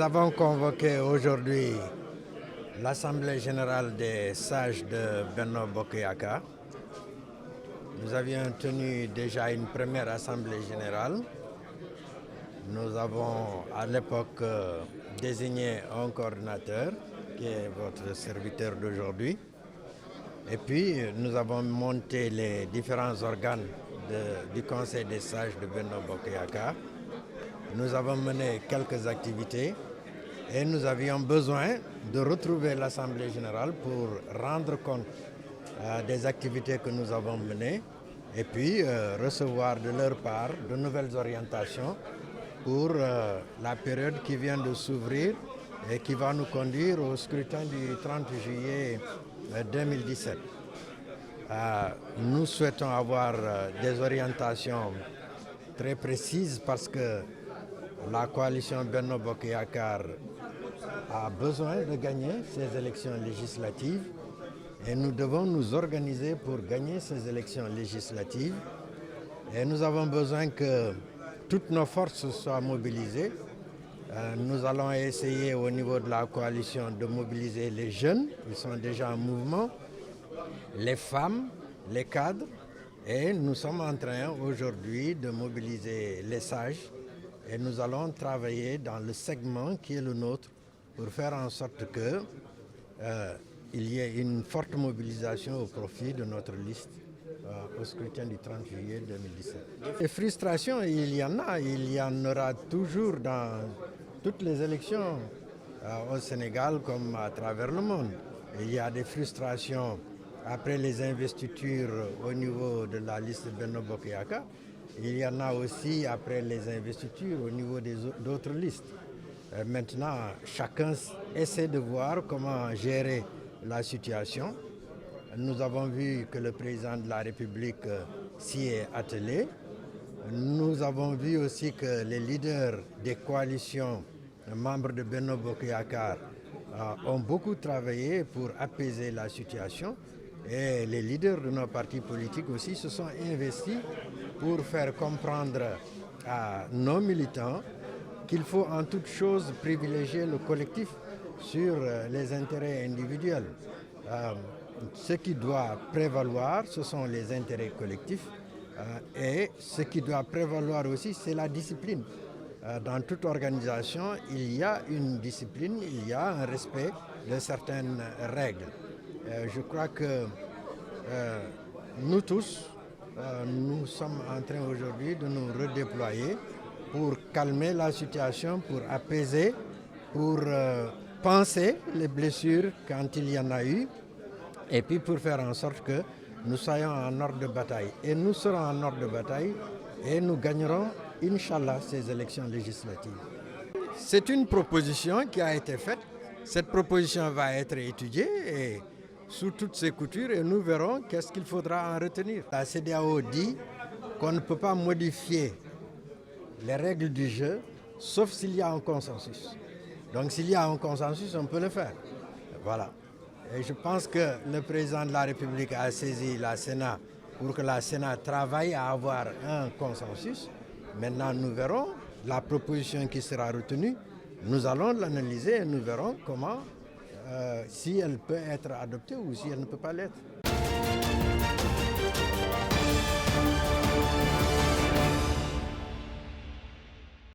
avons convoqué aujourd'hui l'Assemblée générale des sages de Benno Bokk Yakaar. Nous avions tenu déjà une première assemblée générale. Nous avons à l'époque désigné un coordinateur qui est votre serviteur d'aujourd'hui. Et puis nous avons monté les différents organes du Conseil des sages de Benno Bokk Yakaar. Nous avons mené quelques activités et nous avions besoin de retrouver l'Assemblée générale pour rendre compte des activités que nous avons menées et puis recevoir de leur part de nouvelles orientations pour la période qui vient de s'ouvrir et qui va nous conduire au scrutin du 30 juillet 2017. Nous souhaitons avoir des orientations très précises parce que la coalition Benno Bokk Yakaar a besoin de gagner ces élections législatives et nous devons nous organiser pour gagner ces élections législatives. Et nous avons besoin que toutes nos forces soient mobilisées. Nous allons essayer au niveau de la coalition de mobiliser les jeunes, ils sont déjà en mouvement, les femmes, les cadres, et nous sommes en train aujourd'hui de mobiliser les sages et nous allons travailler dans le segment qui est le nôtre pour faire en sorte que il y ait une forte mobilisation au profit de notre liste au scrutin du 30 juillet 2017. Les frustrations, il y en aura toujours dans toutes les élections au Sénégal comme à travers le monde. Il y a des frustrations après les investitures au niveau de la liste de Benno Bokk Yakaar. Il y en a aussi après les investitures au niveau d'autres listes. Maintenant, chacun essaie de voir comment gérer la situation. Nous avons vu que le président de la République s'y est attelé. Nous avons vu aussi que les leaders des coalitions membres de Benno Bokk Yakaar ont beaucoup travaillé pour apaiser la situation. Et les leaders de nos partis politiques aussi se sont investis pour faire comprendre à nos militants qu'il faut en toute chose privilégier le collectif sur les intérêts individuels. Ce qui doit prévaloir, ce sont les intérêts collectifs et ce qui doit prévaloir aussi, c'est la discipline. Dans toute organisation, il y a une discipline, il y a un respect de certaines règles. Je crois que nous tous, nous sommes en train aujourd'hui de nous redéployer pour calmer la situation, pour apaiser, pour penser les blessures quand il y en a eu, et puis pour faire en sorte que nous soyons en ordre de bataille. Et nous serons en ordre de bataille et nous gagnerons, Inch'Allah, ces élections législatives. C'est une proposition qui a été faite. Cette proposition va être étudiée et sous toutes ses coutures et nous verrons qu'est-ce qu'il faudra en retenir. La CEDEAO dit qu'on ne peut pas modifier les règles du jeu sauf s'il y a un consensus. Donc s'il y a un consensus, on peut le faire. Voilà. Et je pense que le président de la République a saisi la Sénat pour que la Sénat travaille à avoir un consensus. Maintenant, nous verrons la proposition qui sera retenue. Nous allons l'analyser et nous verrons comment, si elle peut être adoptée ou si elle ne peut pas l'être.